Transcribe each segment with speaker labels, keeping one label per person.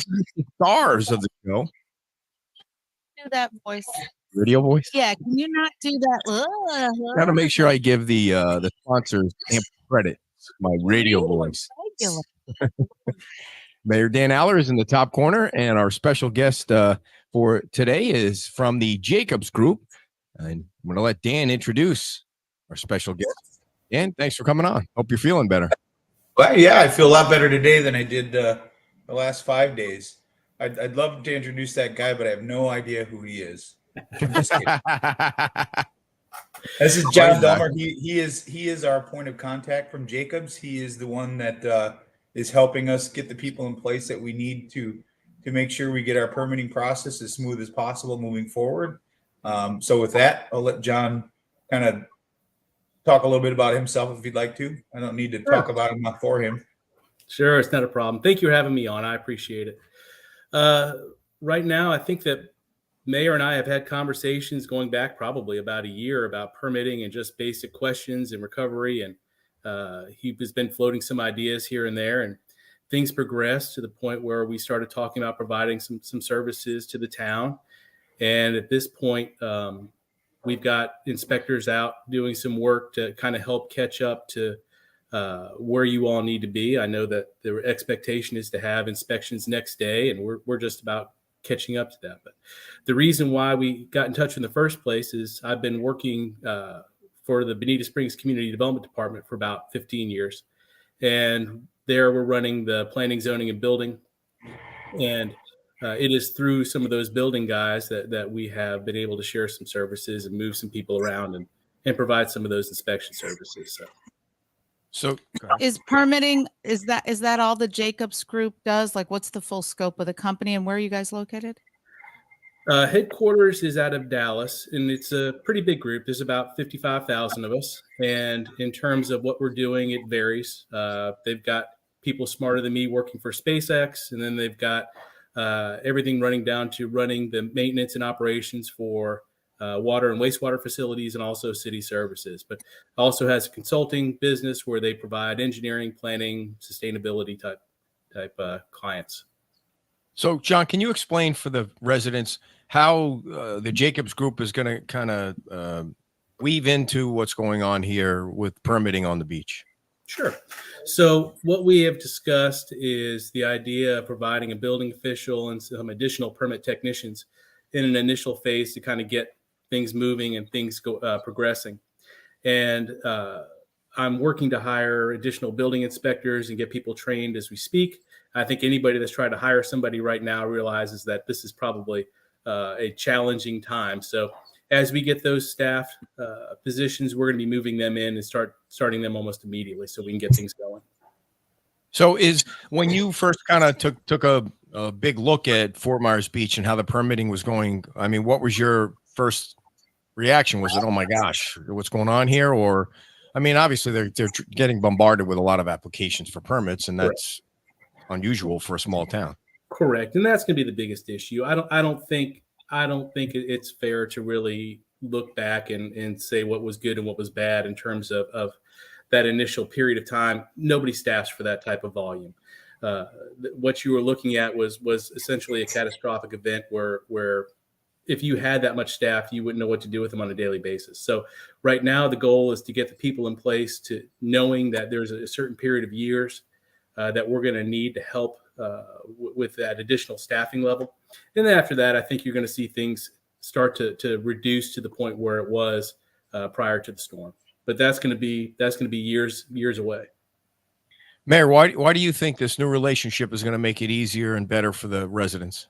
Speaker 1: The stars of the show.
Speaker 2: Do that voice.
Speaker 1: Radio voice.
Speaker 2: Yeah, can you not do that?
Speaker 1: Got to make sure I give the sponsors ample credit. My radio voice. Mayor Dan Aller is in the top corner, and our special guest for today is from the Jacobs Group. And I'm going to let Dan introduce our special guest. Dan, thanks for coming on. Hope you're feeling better.
Speaker 3: Well, yeah, I feel a lot better today than I did the last 5 days. I'd love to introduce that guy, but I have no idea who he is. Just kidding. This is John Dulmer. He is our point of contact from Jacobs. He is the one that is helping us get the people in place that we need to make sure we get our permitting process as smooth as possible moving forward. So with that, I'll let John kind of talk a little bit about himself if you'd like to. I don't need to talk about him for him.
Speaker 4: Sure, it's not a problem. Thank you for having me on. I appreciate it. Right now, I think that Mayor and I have had conversations going back probably about a year about permitting and just basic questions and recovery. And he has been floating some ideas here and there, and things progressed to the point where we started talking about providing some services to the town. And at this point, we've got inspectors out doing some work to kind of help catch up to where you all need to be. I know that the expectation is to have inspections next day, and we're just about catching up to that. But the reason why we got in touch in the first place is I've been working for the Bonita Springs Community Development Department for about 15 years. And there we're running the planning, zoning, and building. And it is through some of those building guys that we have been able to share some services and move some people around and provide some of those inspection services.
Speaker 2: So is permitting, is that all the Jacobs Group does? Like, what's the full scope of the company, and where are you guys located?
Speaker 4: Headquarters is out of Dallas, and it's a pretty big group. There's about 55,000 of us. And in terms of what we're doing, it varies. They've got people smarter than me working for SpaceX, and then they've got everything running down to running the maintenance and operations for water and wastewater facilities, and also city services, but also has a consulting business where they provide engineering, planning, sustainability type clients.
Speaker 1: So, John, can you explain for the residents how the Jacobs Group is going to kind of weave into what's going on here with permitting on the beach?
Speaker 4: Sure. So what we have discussed is the idea of providing a building official and some additional permit technicians in an initial phase to kind of get things moving and things progressing. And I'm working to hire additional building inspectors and get people trained as we speak. I think anybody that's trying to hire somebody right now realizes that this is probably a challenging time. So as we get those staff positions, we're going to be moving them in and starting them almost immediately so we can get things going.
Speaker 1: So when you first kind of took a big look at Fort Myers Beach and how the permitting was going, I mean, what was your first reaction? Was it, oh my gosh, what's going on here? Or, I mean, obviously they're getting bombarded with a lot of applications for permits, and that's unusual for a small town.
Speaker 4: Correct. And that's going to be the biggest issue. I don't think it's fair to really look back and say what was good and what was bad in terms of that initial period of time. Nobody staffs for that type of volume. What you were looking at was essentially a catastrophic event where if you had that much staff, you wouldn't know what to do with them on a daily basis. So right now, the goal is to get the people in place to knowing that there's a certain period of years that we're going to need to help with that additional staffing level. And then after that, I think you're going to see things start to reduce to the point where it was prior to the storm. But that's going to be years away.
Speaker 1: Mayor, why do you think this new relationship is going to make it easier and better for the residents?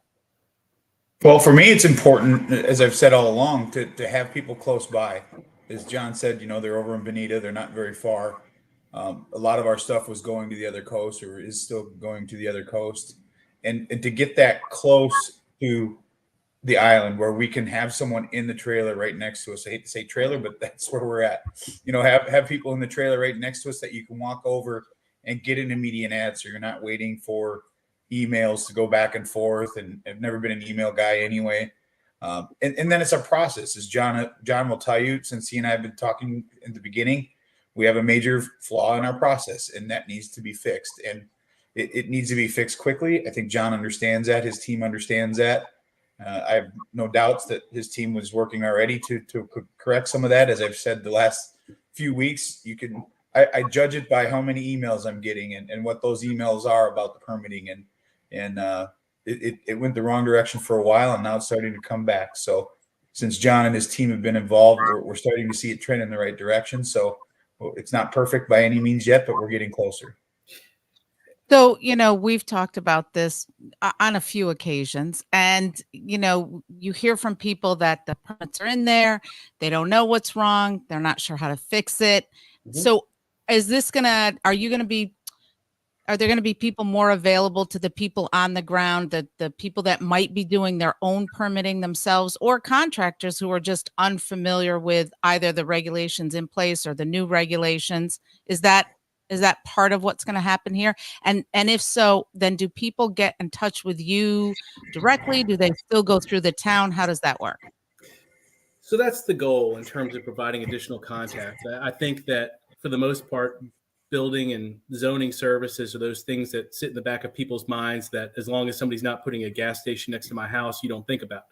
Speaker 3: Well, for me, it's important, as I've said all along, to have people close by. As John said, they're over in Bonita. They're not very far. A lot of our stuff was going to the other coast, or is still going to the other coast. And to get that close to the island where we can have someone in the trailer right next to us. I hate to say trailer, but that's where we're at. Have people in the trailer right next to us that you can walk over and get an immediate answer. You're not waiting for emails to go back and forth, and I've never been an email guy anyway. And then it's a process, as John will tell you, since he and I have been talking in the beginning. We have a major flaw in our process, and that needs to be fixed. And it needs to be fixed quickly. I think John understands that. His team understands that. I have no doubts that his team was working already to correct some of that. As I've said the last few weeks, I judge it by how many emails I'm getting and what those emails are about the permitting, and it went the wrong direction for a while, and now it's starting to come back. So since John and his team have been involved, we're starting to see it trend in the right direction. So it's not perfect by any means yet, but we're getting closer.
Speaker 2: So, we've talked about this on a few occasions, and, you hear from people that the permits are in there, they don't know what's wrong, they're not sure how to fix it. Mm-hmm. So are there going to be people more available to the people on the ground, the people that might be doing their own permitting themselves, or contractors who are just unfamiliar with either the regulations in place or the new regulations? Is that part of what's going to happen here? And if so, then do people get in touch with you directly? Do they still go through the town? How does that work?
Speaker 4: So that's the goal in terms of providing additional contact. I think that for the most part, building and zoning services are those things that sit in the back of people's minds that as long as somebody's not putting a gas station next to my house, you don't think about.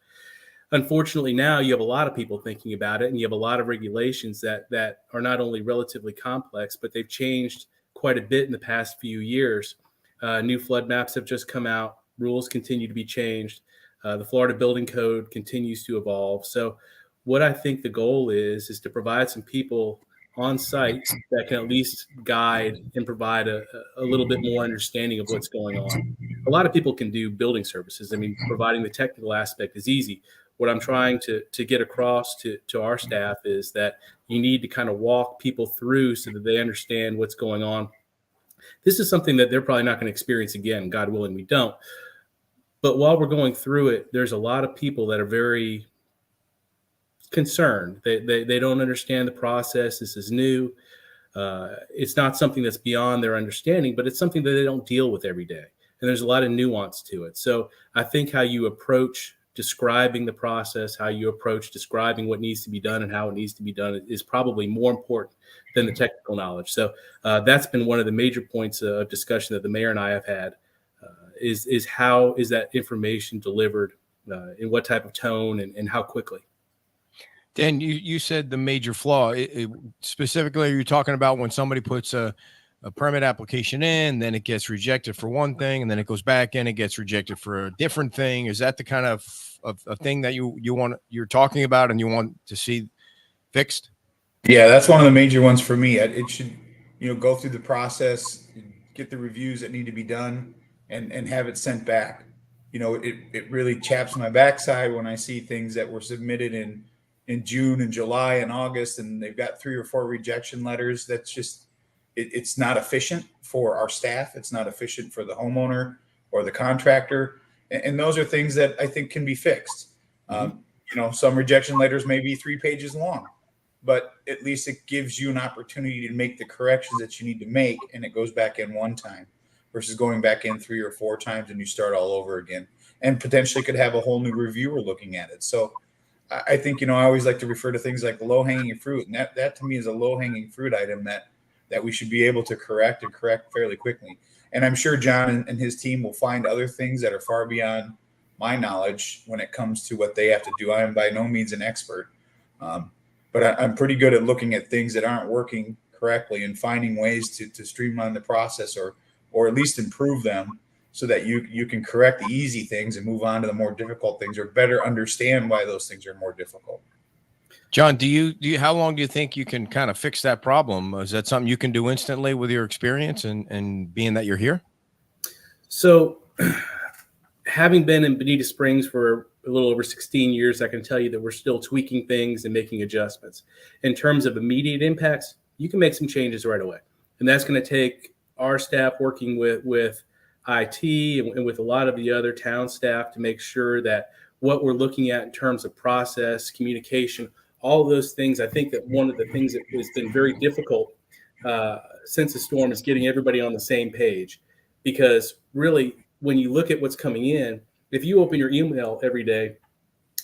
Speaker 4: Unfortunately, now you have a lot of people thinking about it, and you have a lot of regulations that are not only relatively complex, but they've changed quite a bit in the past few years. New flood maps have just come out. Rules continue to be changed. The Florida Building Code continues to evolve. So what I think the goal is to provide some people on site that can at least guide and provide a little bit more understanding of what's going on. A lot of people can do building services. I mean, providing the technical aspect is easy. What I'm trying to get across to our staff is that you need to kind of walk people through so that they understand what's going on. This is something that they're probably not going to experience again. God willing, we don't. But while we're going through it, there's a lot of people that are very concerned. They don't understand the process. This is new. It's not something that's beyond their understanding, but it's something that they don't deal with every day. And there's a lot of nuance to it. So I think how you approach describing the process, how you approach describing what needs to be done and how it needs to be done is probably more important than the technical knowledge. So that's been one of the major points of discussion that the mayor and I have had is how is that information delivered, in what type of tone and how quickly.
Speaker 1: Dan, you said the major flaw. Specifically, are you talking about when somebody puts a permit application in, then it gets rejected for one thing, and then it goes back in, it gets rejected for a different thing? Is that the kind of thing that you're talking about and you want to see fixed?
Speaker 3: Yeah, that's one of the major ones for me. It should, go through the process, get the reviews that need to be done, and have it sent back. It really chaps my backside when I see things that were submitted in June and July and August, and they've got 3 or 4 rejection letters. That's just, it's not efficient for our staff. It's not efficient for the homeowner or the contractor. And those are things that I think can be fixed. Some rejection letters may be 3 pages long, but at least it gives you an opportunity to make the corrections that you need to make. And it goes back in one time versus going back in 3 or 4 times and you start all over again, and potentially could have a whole new reviewer looking at it. So I think, I always like to refer to things like low hanging fruit. And that to me is a low hanging fruit item that we should be able to correct fairly quickly. And I'm sure John and his team will find other things that are far beyond my knowledge when it comes to what they have to do. I am by no means an expert, but I'm pretty good at looking at things that aren't working correctly and finding ways to streamline the process or at least improve them so that you can correct the easy things and move on to the more difficult things, or better understand why those things are more difficult.
Speaker 1: John, do you how long do you think you can kind of fix that problem? Is that something you can do instantly with your experience and being that you're here?
Speaker 4: So having been in Bonita Springs for a little over 16 years, I can tell you that we're still tweaking things and making adjustments. In terms of immediate impacts, you can make some changes right away. And that's going to take our staff working with IT and with a lot of the other town staff to make sure that what we're looking at in terms of process, communication, all of those things. I think that one of the things that has been very difficult since the storm is getting everybody on the same page. Because really, when you look at what's coming in, if you open your email every day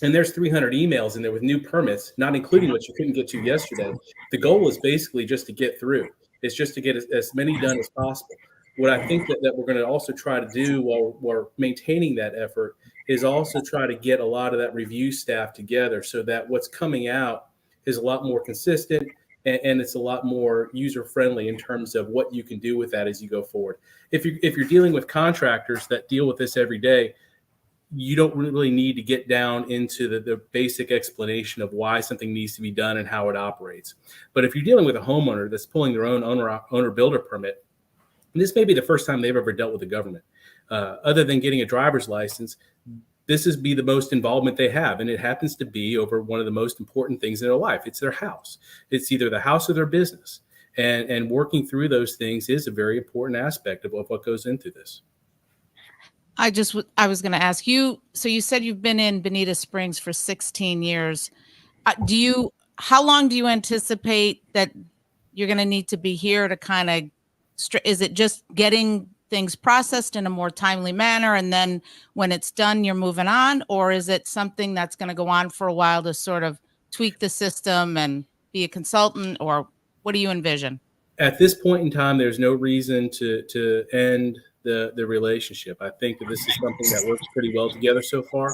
Speaker 4: and there's 300 emails in there with new permits, not including what you couldn't get to yesterday, the goal is basically just to get through. It's just to get as many done as possible. What I think that we're going to also try to do while we're maintaining that effort is also try to get a lot of that review staff together so that what's coming out is a lot more consistent and it's a lot more user friendly in terms of what you can do with that as you go forward. If you're dealing with contractors that deal with this every day, you don't really need to get down into the basic explanation of why something needs to be done and how it operates. But if you're dealing with a homeowner that's pulling their own owner builder permit, and this may be the first time they've ever dealt with the government, other than getting a driver's license, this is be the most involvement they have. And it happens to be over one of the most important things in their life. It's their house. It's either the house or their business. And working through those things is a very important aspect of what goes into this.
Speaker 2: I was going to ask you, so you said you've been in Bonita Springs for 16 years. How long do you anticipate that you're going to need to be here to kind of, is it just getting things processed in a more timely manner, and then when it's done, you're moving on? Or is it something that's going to go on for a while to sort of tweak the system and be a consultant, or what do you envision?
Speaker 4: At this point in time, there's no reason to end the relationship. I think that this is something that works pretty well together so far.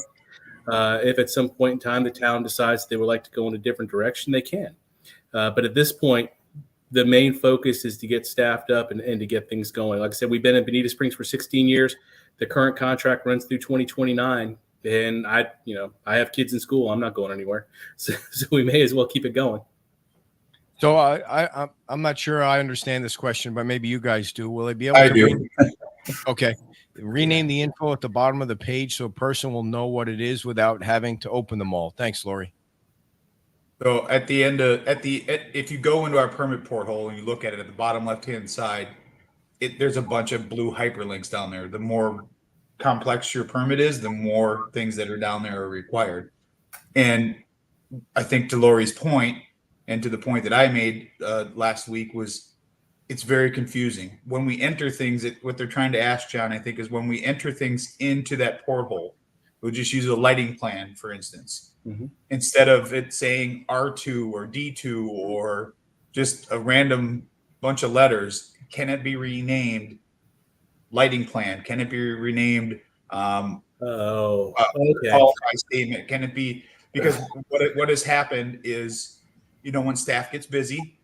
Speaker 4: If at some point in time the town decides they would like to go in a different direction, they can. But at this point, the main focus is to get staffed up and to get things going. Like I said, we've been in Bonita Springs for 16 years. The current contract runs through 2029. And I have kids in school. I'm not going anywhere. So we may as well keep it going.
Speaker 1: So I'm not sure I understand this question, but maybe you guys do. Will they be able
Speaker 3: I
Speaker 1: to
Speaker 3: do.
Speaker 1: Okay. Rename the info at the bottom of the page so a person will know what it is without having to open them all. Thanks, Lori.
Speaker 3: So if you go into our permit portal and you look at it at the bottom left-hand side, there's a bunch of blue hyperlinks down there. The more complex your permit is, the more things that are down there are required. And I think to Lori's point, and to the point that I made last week, was it's very confusing. When we enter things, what they're trying to ask, John, I think, is when we enter things into that porthole, we'll just use a lighting plan, for instance. Mm-hmm. Instead of it saying R2 or D2 or just a random bunch of letters, can it be renamed lighting plan? Can it be renamed qualify statement? Can it be, because what has happened is, when staff gets busy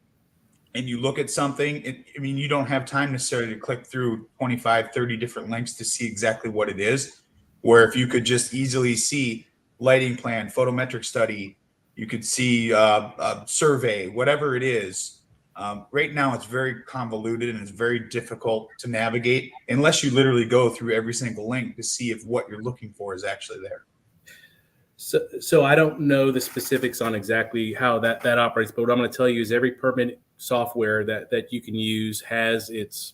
Speaker 3: and you look at something, you don't have time necessarily to click through 25, 30 different links to see exactly what it is. Where if you could just easily see lighting plan, photometric study, you could see a survey, whatever it is. Right now, it's very convoluted and it's very difficult to navigate unless you literally go through every single link to see if what you're looking for is actually there.
Speaker 4: So I don't know the specifics on exactly how that operates, but what I'm going to tell you is every permit software that you can use has its,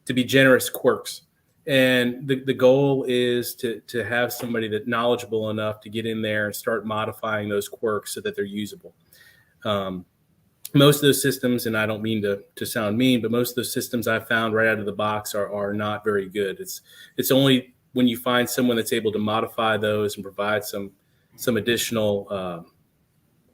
Speaker 4: to be generous, quirks. And the goal is to have somebody that's knowledgeable enough to get in there and start modifying those quirks so that they're usable. Most of those systems, and I don't mean to sound mean, but most of those systems I found right out of the box are not very good. It's only when you find someone that's able to modify those and provide some additional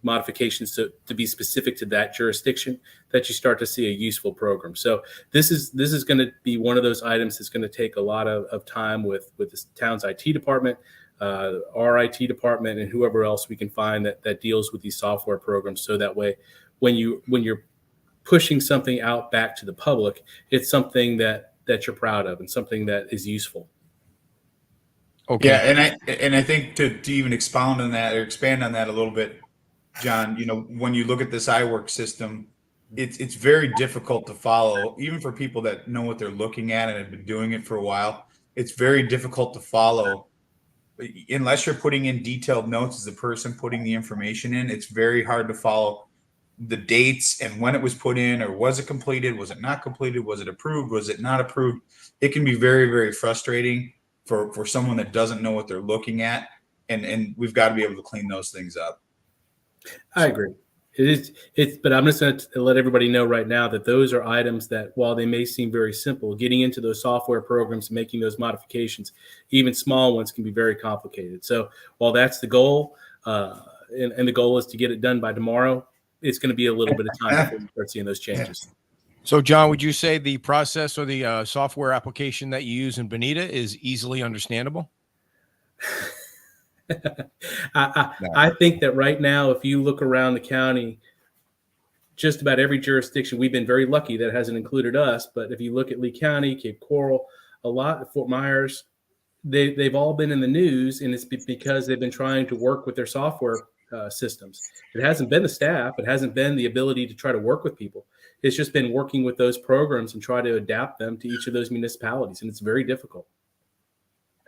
Speaker 4: modifications to be specific to that jurisdiction that you start to see a useful program. So this is going to be one of those items that's going to take a lot of time with the town's IT department, our IT department, and whoever else we can find that deals with these software programs. So that way, when you're pushing something out back to the public, it's something that you're proud of and something that is useful.
Speaker 1: Okay.
Speaker 3: Yeah, and I think to even expand on that a little bit, John, when you look at this iWork system, it's very difficult to follow, even for people that know what they're looking at and have been doing it for a while. It's very difficult to follow unless you're putting in detailed notes as the person putting the information in. It's very hard to follow the dates and when it was put in, or was it completed? Was it not completed? Was it approved? Was it not approved? It can be very, very frustrating for someone that doesn't know what they're looking at. And we've got to be able to clean those things up.
Speaker 4: I agree. But I'm just going to let everybody know right now that those are items that, while they may seem very simple, getting into those software programs and making those modifications, even small ones, can be very complicated. So while that's the goal, and the goal is to get it done by tomorrow, it's going to be a little bit of time before we start seeing those changes.
Speaker 1: So, John, would you say the process or the software application that you use in Bonita is easily understandable?
Speaker 4: I think that right now, if you look around the county, just about every jurisdiction, we've been very lucky that it hasn't included us. But if you look at Lee County, Cape Coral, a lot, Fort Myers, they've all been in the news, and it's because they've been trying to work with their software systems. It hasn't been the staff. It hasn't been the ability to try to work with people. It's just been working with those programs and try to adapt them to each of those municipalities, and it's very difficult.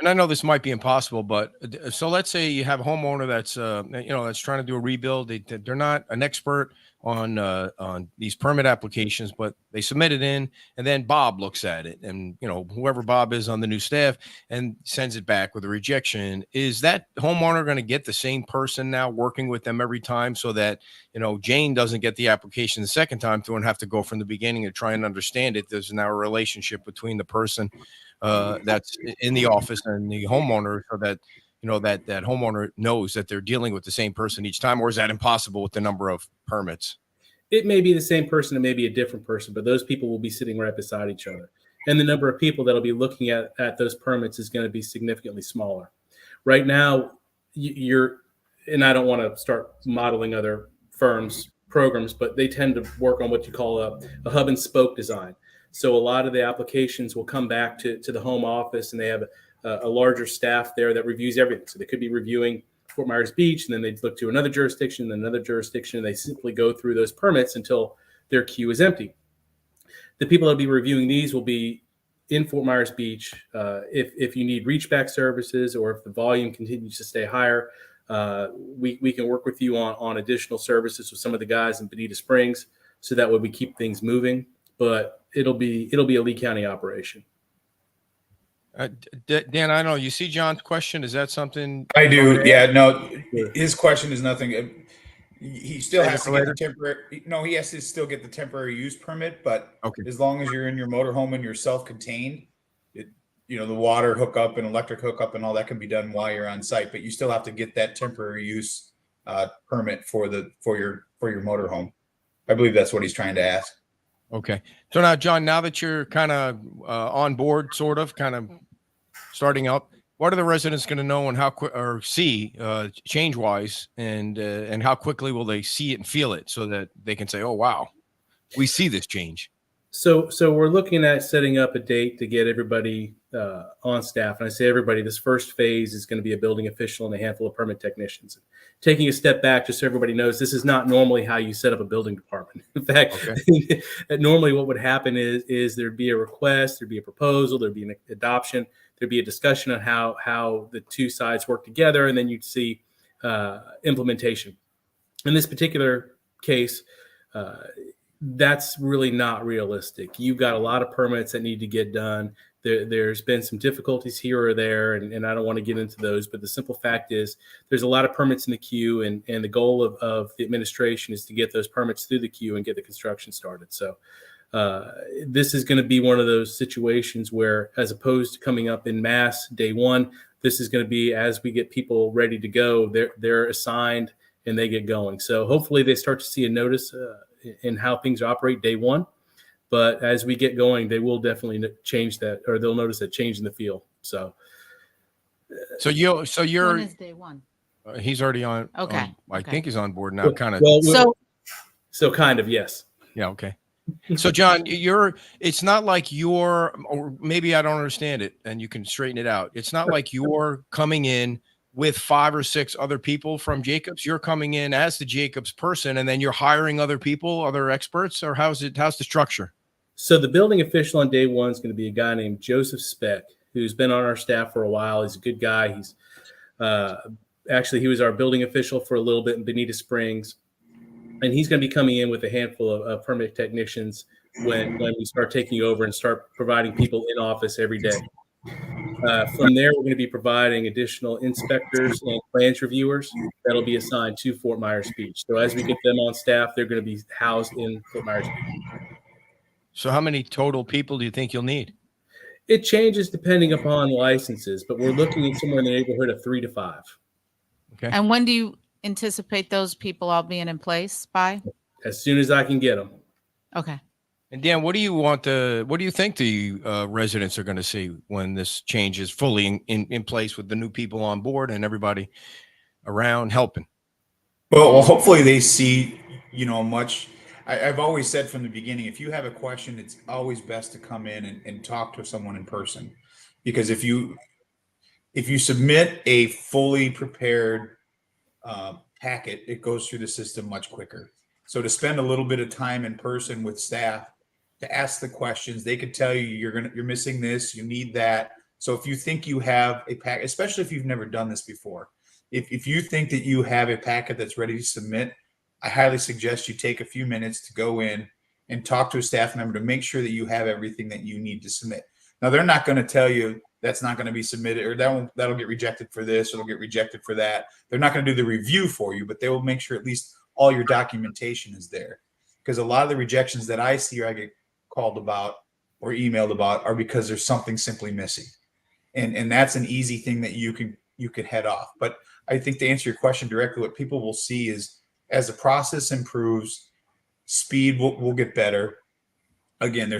Speaker 1: And I know this might be impossible, but so let's say you have a homeowner that's that's trying to do a rebuild. They're not an expert on these permit applications, but they submit it in, and then Bob looks at it, and whoever Bob is on the new staff, and sends it back with a rejection. Is that homeowner going to get the same person now working with them every time, so that Jane doesn't get the application the second time through and have to go from the beginning and try and understand it? There's now a relationship between the person that's in the office and the homeowner, so that that homeowner knows that they're dealing with the same person each time. Or is that impossible with the number of permits?
Speaker 4: It may be the same person, it may be a different person, but those people will be sitting right beside each other, and the number of people that'll be looking at those permits is going to be significantly smaller. Right now, and I don't want to start modeling other firms' programs, but they tend to work on what you call a hub and spoke design. So a lot of the applications will come back to the home office, and they have a larger staff there that reviews everything. So they could be reviewing Fort Myers Beach, and then they look to another jurisdiction, then another jurisdiction, and they simply go through those permits until their queue is empty. The people that will be reviewing these will be in Fort Myers Beach. If you need reach back services, or if the volume continues to stay higher, we can work with you on additional services with some of the guys in Bonita Springs, so that way we keep things moving. But it'll be a Lee County operation.
Speaker 1: Dan, I don't know. You see John's question? Is that something
Speaker 3: I do? Yeah. No, his question is nothing. He still has to get the temporary. No, he has to still get the temporary use permit. But as long as you're in your motorhome and you're self-contained, the water hookup and electric hookup and all that can be done while you're on site. But you still have to get that temporary use permit for your motorhome. I believe that's what he's trying to ask.
Speaker 1: Okay. So now, John, now that you're kind of on board, sort of, kind of starting up, what are the residents going to know and how quick or see change wise, and how quickly will they see it and feel it, so that they can say, "Oh, wow, we see this change"?
Speaker 4: So we're looking at setting up a date to get everybody on staff. And I say everybody, this first phase is going to be a building official and a handful of permit technicians. Taking a step back, just so everybody knows, this is not normally how you set up a building department. In fact, normally what would happen is there'd be a request, there'd be a proposal, there'd be an adoption, there'd be a discussion on how the two sides work together, and then you'd see implementation. In this particular case, that's really not realistic. You've got a lot of permits that need to get done. There's been some difficulties here or there, and I don't want to get into those, but the simple fact is there's a lot of permits in the queue, and the goal of the administration is to get those permits through the queue and get the construction started. So this is going to be one of those situations where, as opposed to coming up in mass day one, this is going to be, as we get people ready to go, they're assigned and they get going. So hopefully they start to see a notice in how things operate day one. But as we get going, they will definitely change that, or they'll notice a change in the feel. So
Speaker 1: you're
Speaker 2: When is day one?
Speaker 1: He's already on.
Speaker 2: Okay.
Speaker 1: I think he's on board now. Kind of.
Speaker 4: So kind of, yes.
Speaker 1: Yeah. Okay. So John, it's not like or maybe I don't understand it, and you can straighten it out. It's not like you're coming in with 5 or 6 other people from Jacobs. You're coming in as the Jacobs person, and then you're hiring other people, other experts, or how's the structure?
Speaker 4: So the building official on day one is going to be a guy named Joseph Speck, who's been on our staff for a while. He's a good guy. He's actually, he was our building official for a little bit in Bonita Springs, and he's going to be coming in with a handful of permit technicians when we start taking over and start providing people in office every day. From there, we're going to be providing additional inspectors and plans reviewers that'll be assigned to Fort Myers Beach. So as we get them on staff, they're going to be housed in Fort Myers Beach.
Speaker 1: So how many total people do you think you'll need?
Speaker 4: It changes depending upon licenses, but we're looking at somewhere in the neighborhood of 3 to 5.
Speaker 1: Okay.
Speaker 2: And when do you anticipate those people all being in place by?
Speaker 4: As soon as I can get them.
Speaker 2: Okay.
Speaker 1: And Dan, what do you think the residents are going to see when this change is fully in place with the new people on board and everybody around helping?
Speaker 3: Well, hopefully they see, much. I've always said from the beginning, if you have a question, it's always best to come in and talk to someone in person, because if you submit a fully prepared packet, it goes through the system much quicker. So to spend a little bit of time in person with staff to ask the questions, they could tell you you're missing this, you need that. So if you think you have a pack, especially if you've never done this before, if you think that you have a packet that's ready to submit, I highly suggest you take a few minutes to go in and talk to a staff member to make sure that you have everything that you need to submit. Now they're not going to tell you that's not going to be submitted, or that'll get rejected for this, or it'll get rejected for that. They're not going to do the review for you, but they will make sure at least all your documentation is there. Because a lot of the rejections that I see or I get called about or emailed about are because there's something simply missing. And that's an easy thing that you could head off. But I think to answer your question directly, what people will see is as the process improves, speed will get better. Again,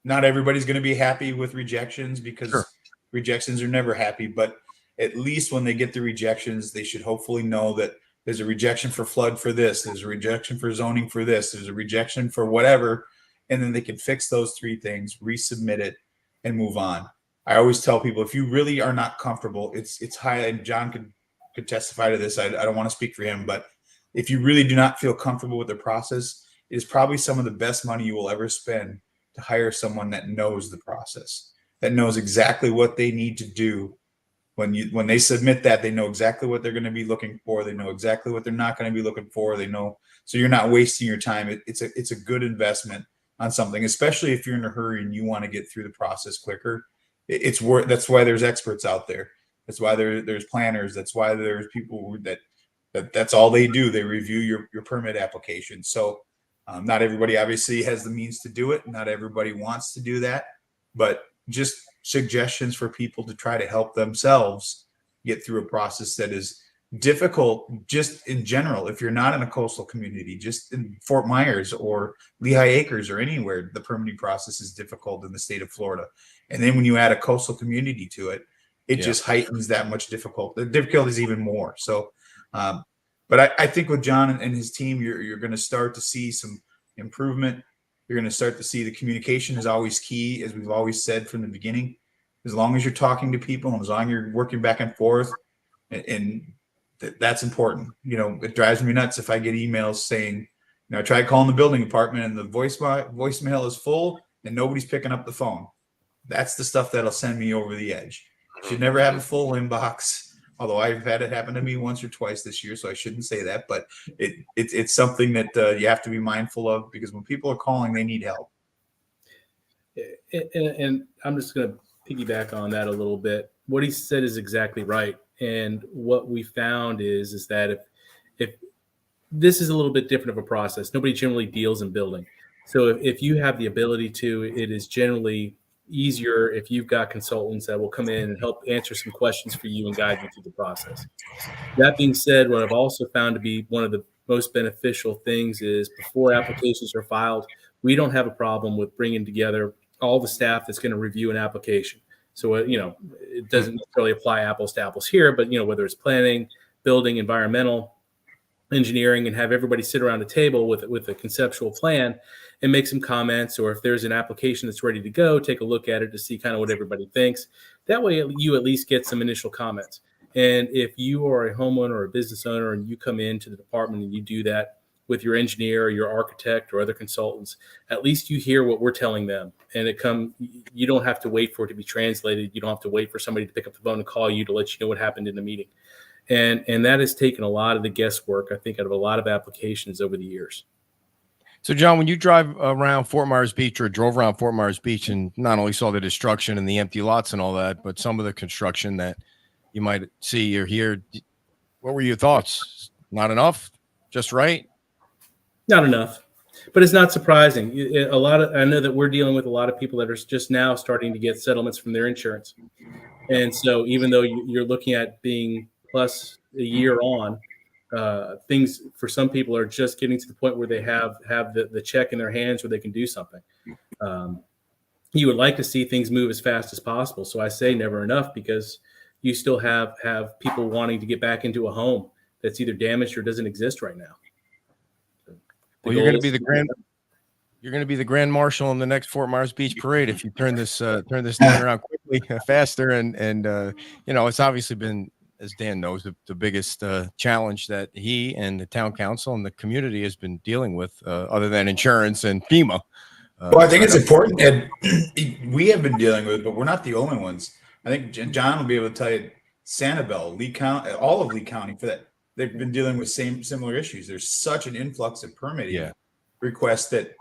Speaker 3: not everybody's going to be happy with rejections, because
Speaker 1: Sure.
Speaker 3: rejections are never happy, but at least when they get the rejections, they should hopefully know that there's a rejection for flood for this, there's a rejection for zoning for this, there's a rejection for whatever, and then they can fix those three things, resubmit it, and move on. I always tell people, if you really are not comfortable, it's high, and John could testify to this. I don't want to speak for him, but if you really do not feel comfortable with the process, it is probably some of the best money you will ever spend to hire someone that knows the process, that knows exactly what they need to do. When they submit that, they know exactly what they're going to be looking for. They know exactly what they're not going to be looking for. They know, so you're not wasting your time. It's a good investment on something, especially if you're in a hurry and you want to get through the process quicker. It's worth. That's why there's experts out there. That's why there's planners. That's why there's people that's all they do. They review your permit application. So not everybody obviously has the means to do it. Not everybody wants to do that, but just suggestions for people to try to help themselves get through a process that is difficult just in general. If you're not in a coastal community, just in Fort Myers or Lehigh Acres or anywhere, the permitting process is difficult in the state of Florida. And then when you add a coastal community to it, it just heightens that much difficulty. The difficulty is even more. So, but I think with John and his team, you're going to start to see some improvement. You're going to start to see the communication is always key, as we've always said from the beginning. As long as you're talking to people and as long as you're working back and forth, and that's important. It drives me nuts if I get emails saying, I tried calling the building department and the voicemail is full and nobody's picking up the phone. That's the stuff that'll send me over the edge. Should never have a full inbox. Although I've had it happen to me once or twice this year, so I shouldn't say that. But it's something that you have to be mindful of, because when people are calling, they need help.
Speaker 4: And I'm just going to piggyback on that a little bit. What he said is exactly right. And what we found is that if this is a little bit different of a process, nobody generally deals in building. So if you have the ability to, it is generally easier if you've got consultants that will come in and help answer some questions for you and guide you through the process. That being said, what I've also found to be one of the most beneficial things is before applications are filed, we don't have a problem with bringing together all the staff that's going to review an application. So, it doesn't necessarily apply apples to apples here, but, whether it's planning, building, environmental, engineering, and have everybody sit around a table with a conceptual plan and make some comments, or if there's an application that's ready to go, take a look at it to see kind of what everybody thinks. That way you at least get some initial comments. And if you are a homeowner or a business owner and you come into the department and you do that with your engineer or your architect or other consultants, at least you hear what we're telling them. And you don't have to wait for it to be translated. You don't have to wait for somebody to pick up the phone and call you to let you know what happened in the meeting. And that has taken a lot of the guesswork, I think, out of a lot of applications over the years.
Speaker 1: So, John, when you drive around Fort Myers Beach, or drove around Fort Myers Beach, and not only saw the destruction and the empty lots and all that, but some of the construction that you might see or hear, what were your thoughts? Not enough? Just right?
Speaker 4: Not enough. But it's not surprising. I know that we're dealing with a lot of people that are just now starting to get settlements from their insurance. And so even though you're looking at being plus a year on, things for some people are just getting to the point where they have the check in their hands where they can do something. You would like to see things move as fast as possible. So I say never enough, because you still have people wanting to get back into a home that's either damaged or doesn't exist right now.
Speaker 1: Well, you're going to be the grand marshal in the next Fort Myers Beach parade if you turn this thing around quickly, faster, and it's obviously been, as Dan knows, the biggest challenge that he and the town council and the community has been dealing with, other than insurance and FEMA.
Speaker 3: Well, I think it's important that we have been dealing with it, but we're not the only ones. I think John will be able to tell you, Sanibel, Lee County, all of Lee County, for that, they've been dealing with similar issues. There's such an influx of permitting requests that,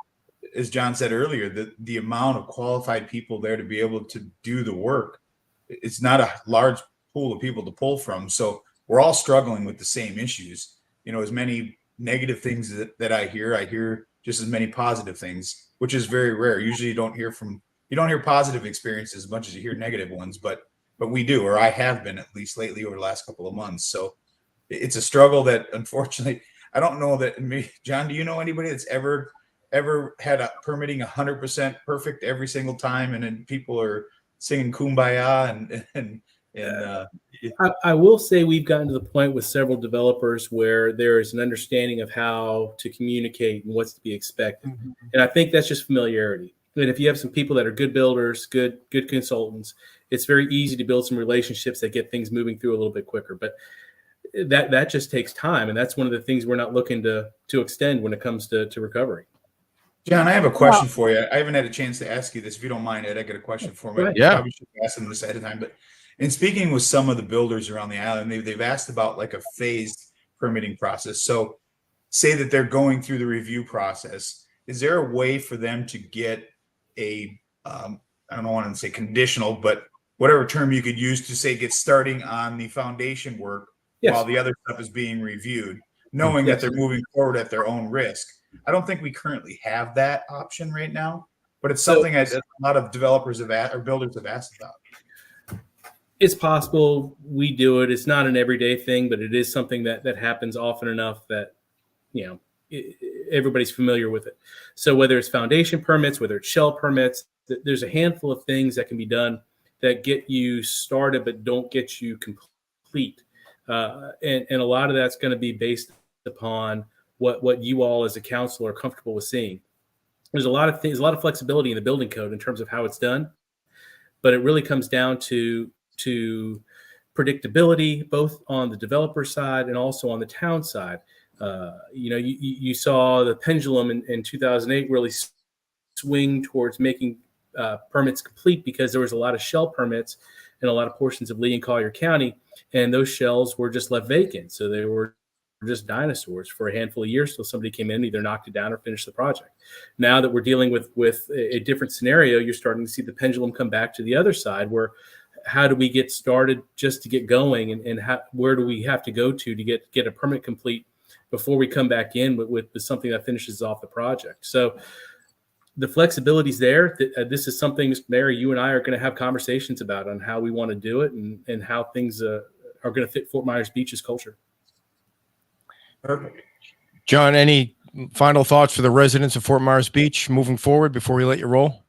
Speaker 3: as John said earlier, the amount of qualified people there to be able to do the work, it's not a large pool of people to pull from. So we're all struggling with the same issues. As many negative things that I hear just as many positive things, which is very rare. Usually you don't hear positive experiences as much as you hear negative ones, but we do, or I have been, at least lately over the last couple of months. So it's a struggle that, unfortunately, I don't know that John, do you know anybody that's ever had a permitting 100% perfect every single time, and then people are singing Kumbaya and
Speaker 4: I will say we've gotten to the point with several developers where there is an understanding of how to communicate and what's to be expected. Mm-hmm. And I think that's just familiarity. And if you have some people that are good builders, good consultants, it's very easy to build some relationships that get things moving through a little bit quicker. But that just takes time. And that's one of the things we're not looking to extend when it comes to recovery.
Speaker 3: John, I have a question for you. I haven't had a chance to ask you this. If you don't mind, Ed, I got a question for me.
Speaker 1: Yeah.
Speaker 3: I probably should ask them this ahead of time. But in speaking with some of the builders around the island, they've asked about like a phased permitting process. So say that they're going through the review process. Is there a way for them to get I don't want to say conditional, but whatever term you could use to say get starting on the foundation work while the other stuff is being reviewed, knowing that they're moving forward at their own risk? I don't think we currently have that option right now, but it's something that a lot of developers or builders have asked about.
Speaker 4: It's possible we do it. It's not an everyday thing, but it is something that happens often enough that, everybody's familiar with it. So whether it's foundation permits, whether it's shell permits, there's a handful of things that can be done that get you started, but don't get you complete. And a lot of that's going to be based upon what you all as a council are comfortable with seeing. There's a lot of things, a lot of flexibility in the building code in terms of how it's done, but it really comes down to predictability, both on the developer side and also on the town side. You saw the pendulum in 2008 really swing towards making permits complete, because there was a lot of shell permits in a lot of portions of Lee and Collier County, and those shells were just left vacant. So they were just dinosaurs for a handful of years till somebody came in, either knocked it down or finished the project. Now that we're dealing with a different scenario, you're starting to see the pendulum come back to the other side, where how do we get started just to get going, and where do we have to go to get a permit complete before we come back in with something that finishes off the project. So the flexibility is there. This is something, Mr. Mayor, you and I are going to have conversations about on how we want to do it and how things are going to fit Fort Myers Beach's culture.
Speaker 3: Perfect.
Speaker 1: John, any final thoughts for the residents of Fort Myers Beach moving forward before we let you roll?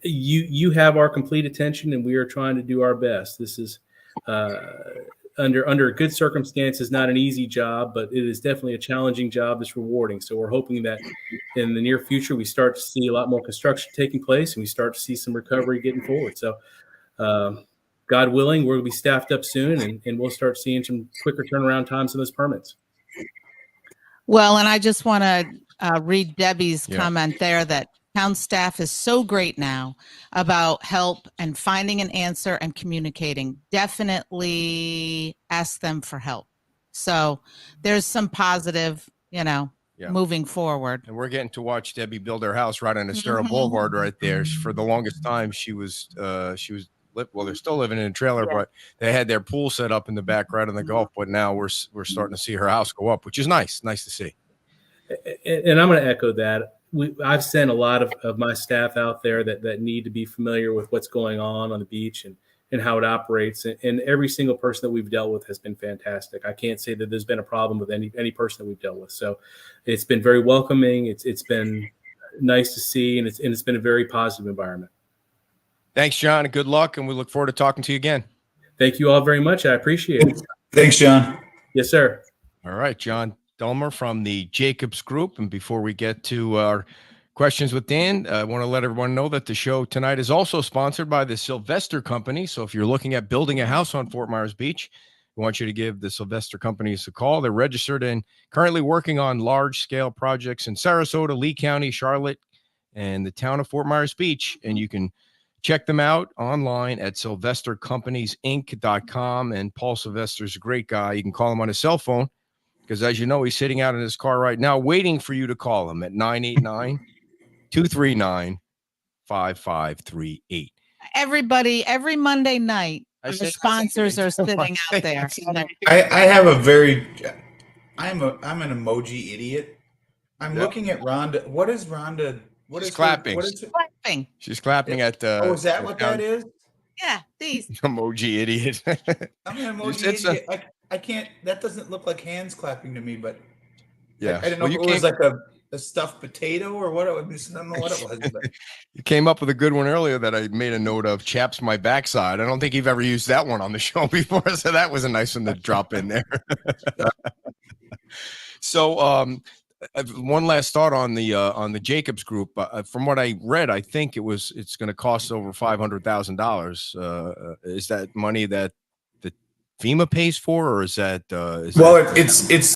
Speaker 4: You have our complete attention, and we are trying to do our best. This is under good circumstances, not an easy job, but it is definitely a challenging job that's rewarding. So we're hoping that in the near future, we start to see a lot more construction taking place, and we start to see some recovery getting forward. So God willing, we'll be staffed up soon, and we'll start seeing some quicker turnaround times on those permits.
Speaker 2: Well, and I just want to read Debbie's comment there, that town staff is so great now about help and finding an answer and communicating. Definitely ask them for help. So there's some positive, moving forward.
Speaker 1: And we're getting to watch Debbie build her house right on Estero Boulevard right there. For the longest time, they're still living in a trailer, but they had their pool set up in the back right on the Gulf. But now we're starting to see her house go up, which is nice to see.
Speaker 4: And I'm going to echo that. I've sent a lot of my staff out there that need to be familiar with what's going on the beach and and how it operates. And every single person that we've dealt with has been fantastic. I can't say that there's been a problem with any person that we've dealt with. So it's been very welcoming. It's been nice to see, and it's been a very positive environment.
Speaker 1: Thanks, John, and good luck. And we look forward to talking to you again.
Speaker 4: Thank you all very much. I appreciate it.
Speaker 3: Thanks, John.
Speaker 4: Yes, sir.
Speaker 1: All right, John Dulmer from the Jacobs Group. And before we get to our questions with Dan, I want to let everyone know that the show tonight is also sponsored by the Sylvester Company. So if you're looking at building a house on Fort Myers Beach, we want you to give the Sylvester Companies a call. They're registered and currently working on large-scale projects in Sarasota, Lee County, Charlotte, and the town of Fort Myers Beach. And you can check them out online at sylvestercompaniesinc.com. And Paul Sylvester's a great guy. You can call him on his cell phone because, as you know, he's sitting out in his car right now waiting for you to call him at 989-239-5538.
Speaker 2: Everybody, every Monday night,
Speaker 1: I
Speaker 2: the
Speaker 1: said-
Speaker 2: sponsors are sitting out there.
Speaker 3: I have a very, I'm an emoji idiot. I'm
Speaker 1: Yep.
Speaker 3: looking at Rhonda. What is Rhonda? What
Speaker 1: She's
Speaker 3: is
Speaker 1: clapping.
Speaker 3: What is it?
Speaker 2: Clapping.
Speaker 1: She's clapping at
Speaker 3: Oh, is that what that is?
Speaker 2: Yeah, these.
Speaker 1: Emoji idiot.
Speaker 3: I'm an emoji
Speaker 1: It's a-
Speaker 3: idiot. I can't. That doesn't look like hands clapping to me. But
Speaker 1: Yeah.
Speaker 3: I didn't know
Speaker 1: Well,
Speaker 3: if
Speaker 1: you
Speaker 3: it was
Speaker 1: came-
Speaker 3: like a stuffed potato or what. I don't know what it was. But
Speaker 1: You came up with a good one earlier that I made a note of. Chaps my backside. I don't think you've ever used that one on the show before, so that was a nice one to drop in there. So, one last thought on the Jacobs Group. From what I read, I think it's going to cost over $500,000. Is that money that the FEMA pays for, or is that?
Speaker 3: well, it's